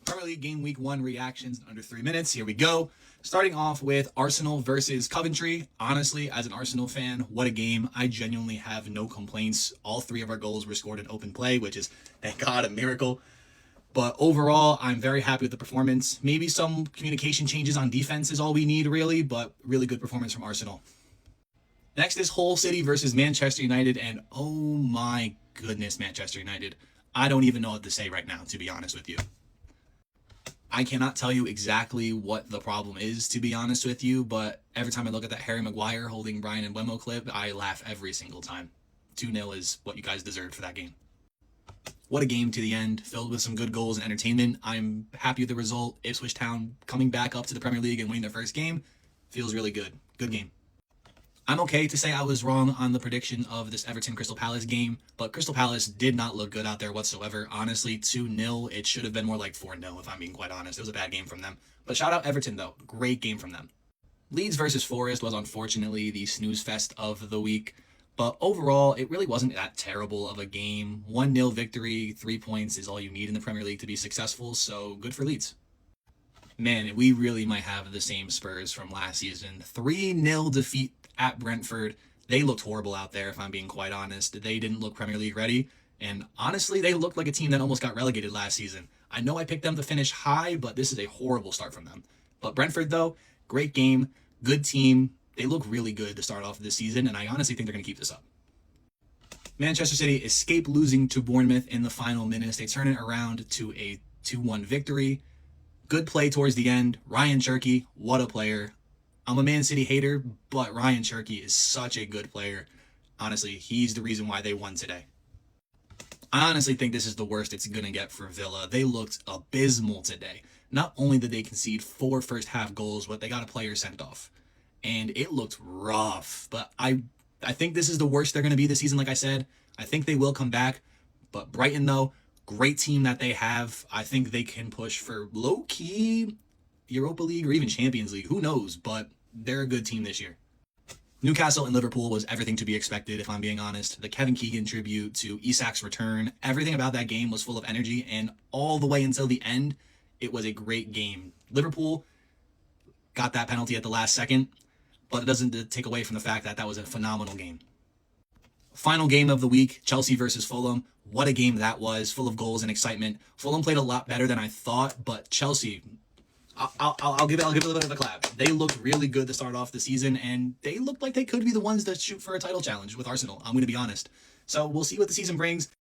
Premier League game week 1 reactions in under 3 minutes. Here we go. Starting off with Arsenal versus Coventry. Honestly, as an Arsenal fan, what a game. I genuinely have no complaints. All 3 of our goals were scored in open play, which is, thank God, a miracle. But overall, I'm very happy with the performance. Maybe some communication changes on defense is all we need, really, but really good performance from Arsenal. Next is Hull City versus Manchester United, and oh my goodness, Manchester United. I don't even know what to say right now, to be honest with you. I cannot tell you exactly what the problem is, to be honest with you, but every time I look at that Harry Maguire holding Brian and Wemo clip, I laugh every single time. 2-0 is what you guys deserved for that game. What a game to the end, filled with some good goals and entertainment. I'm happy with the result. Ipswich Town coming back up to the Premier League and winning their first game feels really good. Good game. I'm okay to say I was wrong on the prediction of this Everton-Crystal Palace game, but Crystal Palace did not look good out there whatsoever. Honestly, 2-0, it should have been more like 4-0 if I'm being quite honest. It was a bad game from them. But shout out Everton, though. Great game from them. Leeds versus Forest was unfortunately the snooze fest of the week, but overall, it really wasn't that terrible of a game. 1-0 victory, 3 points is all you need in the Premier League to be successful, so good for Leeds. Man, we really might have the same Spurs from last season. 3-0 defeat at Brentford. They looked horrible out there, if I'm being quite honest. They didn't look Premier League ready, and honestly, they looked like a team that almost got relegated last season. I know I picked them to finish high, but this is a horrible start from them. But Brentford, though, great game, good team. They look really good to start off this season, and I honestly think they're going to keep this up. Manchester City escape losing to Bournemouth in the final minutes. They turn it around to a 2-1 victory. Good play towards the end. Ryan Cherky, what a player. I'm a Man City hater, but Ryan Cherky is such a good player. Honestly, he's the reason why they won today. I honestly think this is the worst it's going to get for Villa. They looked abysmal today. Not only did they concede 4 first-half goals, but they got a player sent off. And it looked rough. But I think this is the worst they're going to be this season, like I said. I think they will come back. But Brighton, though, great team that they have. I think they can push for low-key Europa League or even Champions League. Who knows? But they're a good team this year. Newcastle and Liverpool was everything to be expected, if I'm being honest. The Kevin Keegan tribute to Isak's return, everything about that game was full of energy, and all the way until the end, it was a great game. Liverpool got that penalty at the last second, but it doesn't take away from the fact that that was a phenomenal game. Final game of the week, Chelsea versus Fulham. What a game that was, full of goals and excitement. Fulham played a lot better than I thought, but Chelsea, I'll give it a little bit of a clap. They looked really good to start off the season, and they looked like they could be the ones that shoot for a title challenge with Arsenal. I'm going to be honest. So we'll see what the season brings.